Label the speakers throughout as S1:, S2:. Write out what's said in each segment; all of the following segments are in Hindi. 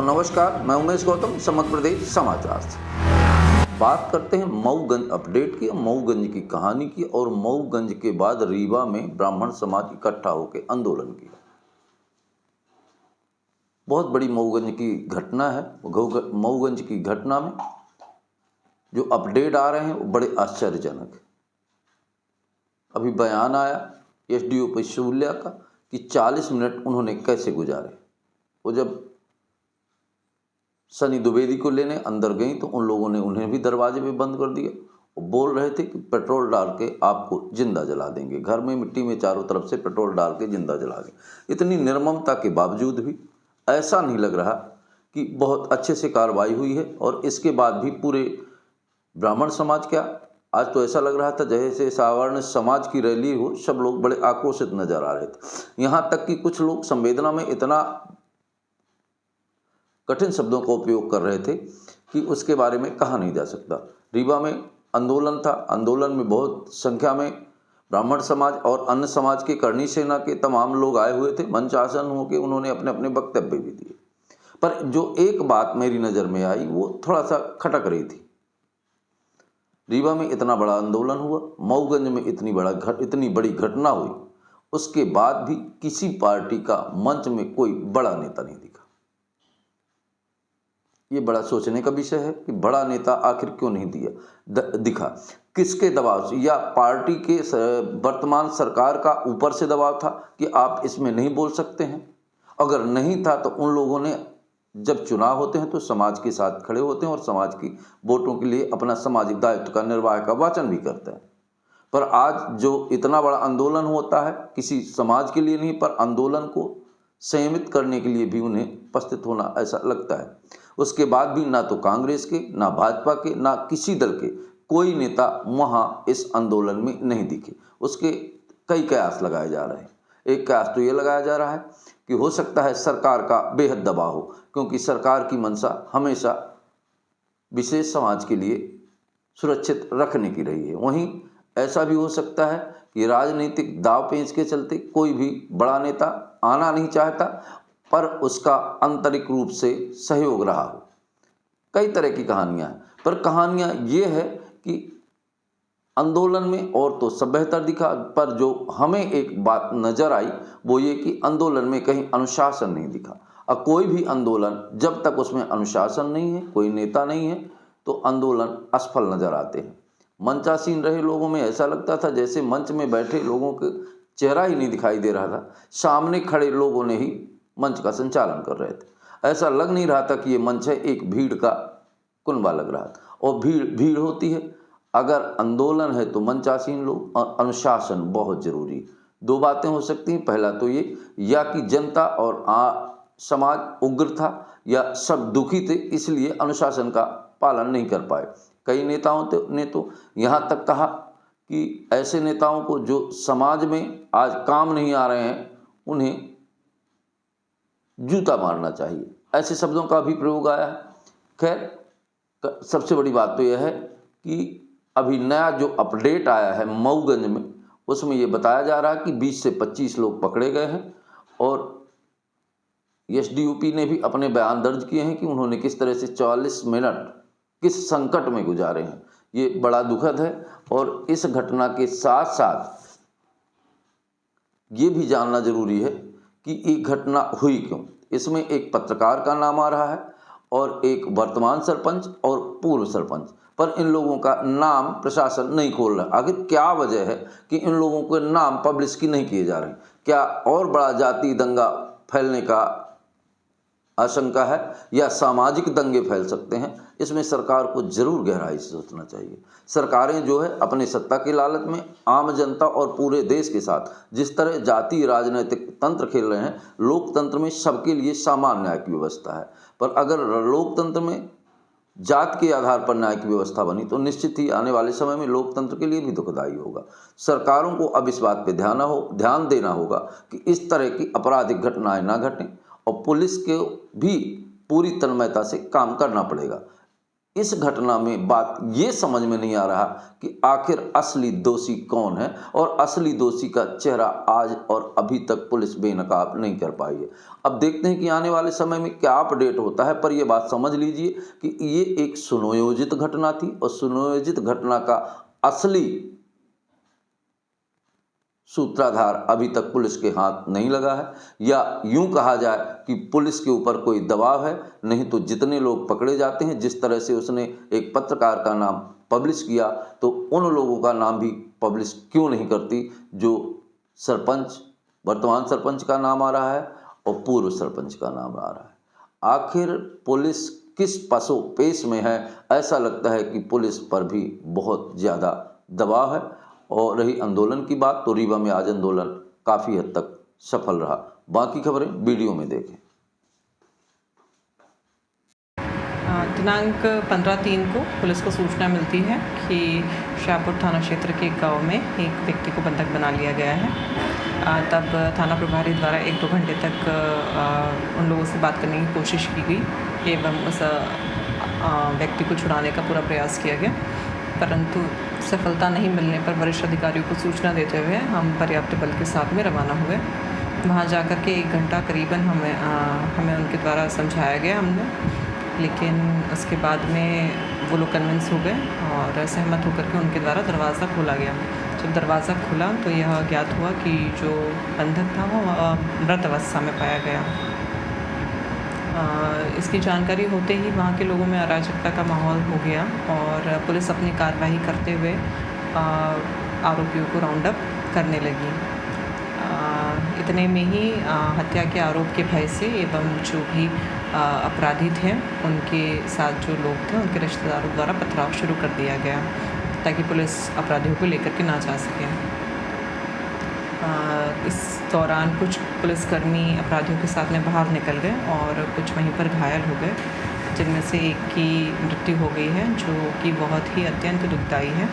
S1: तो नमस्कार, मैं उमेश गौतम, समग्र प्रदेश समाचार से बात करते हैं मऊगंज अपडेट की, मऊगंज की कहानी की। और मऊगंज के बाद रीवा में ब्राह्मण समाज इकट्ठा होकर आंदोलन किया। बहुत बड़ी मऊगंज की घटना है। मऊगंज की घटना में जो अपडेट आ रहे हैं वो बड़े आश्चर्यजनक है। अभी बयान आया एसडीओ पिशुलिया का कि 40 मिनट उन्होंने कैसे गुजारे। वो जब सनी द्विवेदी को लेने अंदर गई तो उन लोगों ने उन्हें भी दरवाजे पे बंद कर दिया। वो बोल रहे थे कि पेट्रोल डाल के आपको जिंदा जला देंगे, घर में मिट्टी में चारों तरफ से पेट्रोल डाल के जिंदा जला देंगे। इतनी निर्ममता के बावजूद भी ऐसा नहीं लग रहा कि बहुत अच्छे से कार्रवाई हुई है। और इसके बाद भी पूरे ब्राह्मण समाज, क्या आज तो ऐसा लग रहा था जैसे सावर्ण समाज की रैली हो, सब लोग बड़े आक्रोशित नजर आ रहे थे। यहाँ तक कि कुछ लोग संवेदना में इतना कठिन शब्दों का उपयोग कर रहे थे कि उसके बारे में कहा नहीं जा सकता। रीवा में आंदोलन था। आंदोलन में बहुत संख्या में ब्राह्मण समाज और अन्य समाज के करणी सेना के तमाम लोग आए हुए थे। मंच आसन होकर उन्होंने अपने अपने वक्तव्य भी दिए। पर जो एक बात मेरी नज़र में आई वो थोड़ा सा खटक रही थी। रीवा में इतना बड़ा आंदोलन हुआ, मऊगंज में इतनी बड़ी घटना हुई, उसके बाद भी किसी पार्टी का मंच में कोई बड़ा नेता नहीं दिखा। ये बड़ा सोचने का विषय है कि बड़ा नेता आखिर क्यों नहीं दिखा। किसके दबाव से, या पार्टी के वर्तमान सरकार का ऊपर से दबाव था कि आप इसमें नहीं बोल सकते हैं? अगर नहीं था तो उन लोगों ने, जब चुनाव होते हैं तो समाज के साथ खड़े होते हैं और समाज की वोटों के लिए अपना सामाजिक दायित्व का निर्वाह का वचन भी करते हैं। पर आज जो इतना बड़ा आंदोलन होता है, किसी समाज के लिए नहीं पर आंदोलन को संयमित करने के लिए भी उन्हें उपस्थित होना ऐसा लगता है। उसके बाद भी ना तो कांग्रेस के, ना भाजपा के, ना किसी दल के कोई नेता वहाँ इस आंदोलन में नहीं दिखे। उसके कई कयास लगाए जा रहे हैं। एक कयास तो ये लगाया जा रहा है कि हो सकता है सरकार का बेहद दबाव हो, क्योंकि सरकार की मंशा हमेशा विशेष समाज के लिए सुरक्षित रखने की रही है। वहीं ऐसा भी हो सकता है कि राजनीतिक दाव पेंच के चलते कोई भी बड़ा नेता आना नहीं चाहता, पर उसका आंतरिक रूप से सहयोग रहा हो। कई तरह की कहानियां हैं, पर कहानियां ये है कि आंदोलन में और तो सब बेहतर दिखा, पर जो हमें एक बात नजर आई वो ये कि आंदोलन में कहीं अनुशासन नहीं दिखा। और कोई भी आंदोलन जब तक उसमें अनुशासन नहीं है, कोई नेता नहीं है, तो आंदोलन असफल नजर आते हैं। मंचासीन रहे लोगों में ऐसा लगता था जैसे मंच में बैठे लोगों के चेहरा ही नहीं दिखाई दे रहा था, सामने खड़े लोगों ने ही मंच का संचालन कर रहे थे। ऐसा लग नहीं रहा था कि ये मंच है, एक भीड़ का कुनबा लग रहा था। और भीड़ होती है। अगर आंदोलन है तो मंचासीन लोग और अनुशासन बहुत जरूरी। दो बातें हो सकती हैं, पहला तो ये, या कि जनता और समाज उग्र था या सब दुखी थे इसलिए अनुशासन का पालन नहीं कर पाए। कई नेताओं ने तो यहाँ तक कहा कि ऐसे नेताओं को जो समाज में आज काम नहीं आ रहे हैं उन्हें जूता मारना चाहिए, ऐसे शब्दों का भी प्रयोग आया है। खैर, सबसे बड़ी बात तो यह है कि अभी नया जो अपडेट आया है मऊगंज में, उसमें यह बताया जा रहा है कि 20 से 25 लोग पकड़े गए हैं। और एसडीओपी ने भी अपने बयान दर्ज किए हैं कि उन्होंने किस तरह से 40 मिनट किस संकट में गुजारे हैं। ये बड़ा दुखद है। और इस घटना के साथ साथ ये भी जानना जरूरी है कि ये घटना हुई क्यों। इसमें एक पत्रकार का नाम आ रहा है और एक वर्तमान सरपंच और पूर्व सरपंच, पर इन लोगों का नाम प्रशासन नहीं खोल रहा। आखिर क्या वजह है कि इन लोगों के नाम पब्लिश की नहीं किए जा रहे? क्या और बड़ा जाति दंगा फैलने का आशंका है या सामाजिक दंगे फैल सकते हैं? इसमें सरकार को जरूर गहराई से सोचना चाहिए। सरकारें जो है अपने सत्ता की लालच में आम जनता और पूरे देश के साथ जिस तरह जातीय राजनीतिक तंत्र खेल रहे हैं, लोकतंत्र में सबके लिए समान न्याय की व्यवस्था है, पर अगर लोकतंत्र में जात के आधार पर न्याय की व्यवस्था बनी तो निश्चित ही आने वाले समय में लोकतंत्र के लिए भी दुखदायी होगा। सरकारों को अब इस बात पर ध्यान देना होगा कि इस तरह की आपराधिक घटनाएं ना घटें और पुलिस के भी पूरी तन्मयता से काम करना पड़ेगा। इस घटना में बात ये समझ में नहीं आ रहा कि आखिर असली दोषी कौन है, और असली दोषी का चेहरा आज और अभी तक पुलिस बेनकाब नहीं कर पाई है। अब देखते हैं कि आने वाले समय में क्या अपडेट होता है, पर यह बात समझ लीजिए कि ये एक सुनियोजित घटना थी, और सुनियोजित घटना का असली सूत्रधार अभी तक पुलिस के हाथ नहीं लगा है, या यूं कहा जाए कि पुलिस के ऊपर कोई दबाव है। नहीं तो जितने लोग पकड़े जाते हैं, जिस तरह से उसने एक पत्रकार का नाम पब्लिश किया, तो उन लोगों का नाम भी पब्लिश क्यों नहीं करती जो सरपंच, वर्तमान सरपंच का नाम आ रहा है और पूर्व सरपंच का नाम आ रहा है। आखिर पुलिस किस पसो पेश में है? ऐसा लगता है कि पुलिस पर भी बहुत ज़्यादा दबाव है। और रही आंदोलन की बात, तो रीवा में आज आंदोलन काफ़ी हद तक सफल रहा। बाकी खबरें वीडियो में देखें।
S2: दिनांक 15/3 को पुलिस को सूचना मिलती है कि शाहपुर थाना क्षेत्र के गांव में एक व्यक्ति को बंधक बना लिया गया है। तब थाना प्रभारी द्वारा 1-2 घंटे तक उन लोगों से बात करने की कोशिश की गई एवं उस व्यक्ति को छुड़ाने का पूरा प्रयास किया गया, परंतु सफलता नहीं मिलने पर वरिष्ठ अधिकारियों को सूचना देते हुए हम पर्याप्त बल के साथ में रवाना हुए। वहाँ जाकर के 1 घंटा करीबन हमें उनके द्वारा समझाया गया हमने, लेकिन उसके बाद में वो लोग कन्विंस हो गए और सहमत होकर के उनके द्वारा दरवाज़ा खोला गया। जब दरवाज़ा खुला तो यह ज्ञात हुआ कि जो बंधक था वो मृत अवस्था में पाया गया। इसकी जानकारी होते ही वहाँ के लोगों में अराजकता का माहौल हो गया और पुलिस अपनी कार्रवाई करते हुए आरोपियों को राउंड अप करने लगी। इतने में ही हत्या के आरोप के भय से एवं जो भी अपराधी थे उनके साथ जो लोग थे उनके रिश्तेदारों द्वारा पथराव शुरू कर दिया गया ताकि पुलिस अपराधियों को लेकर के ना जा सके। इस दौरान कुछ पुलिसकर्मी अपराधियों के साथ में बाहर निकल गए और कुछ वहीं पर घायल हो गए, जिनमें से एक की मृत्यु हो गई है, जो कि बहुत ही अत्यंत दुखदाई है।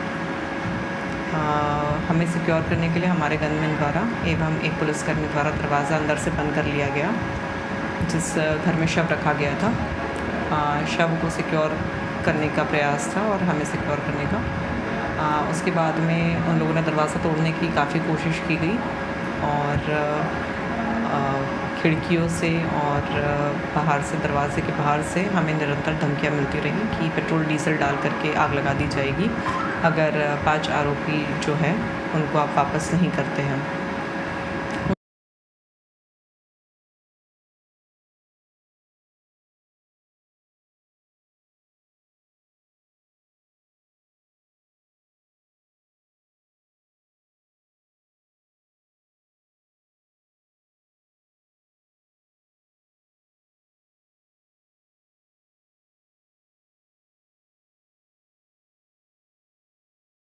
S2: हमें सिक्योर करने के लिए हमारे गनमैन द्वारा एवं एक पुलिसकर्मी द्वारा दरवाज़ा अंदर से बंद कर लिया गया, जिस घर में शव रखा गया था। शव को सिक्योर करने का प्रयास था और हमें सिक्योर करने का। उसके बाद में उन लोगों ने दरवाज़ा तोड़ने की काफ़ी कोशिश की गई और खिड़कियों से और बाहर से, दरवाजे के बाहर से हमें निरंतर धमकियाँ मिलती रही कि पेट्रोल डीजल डाल करके आग लगा दी जाएगी अगर 5 आरोपी जो है उनको आप वापस नहीं करते हैं।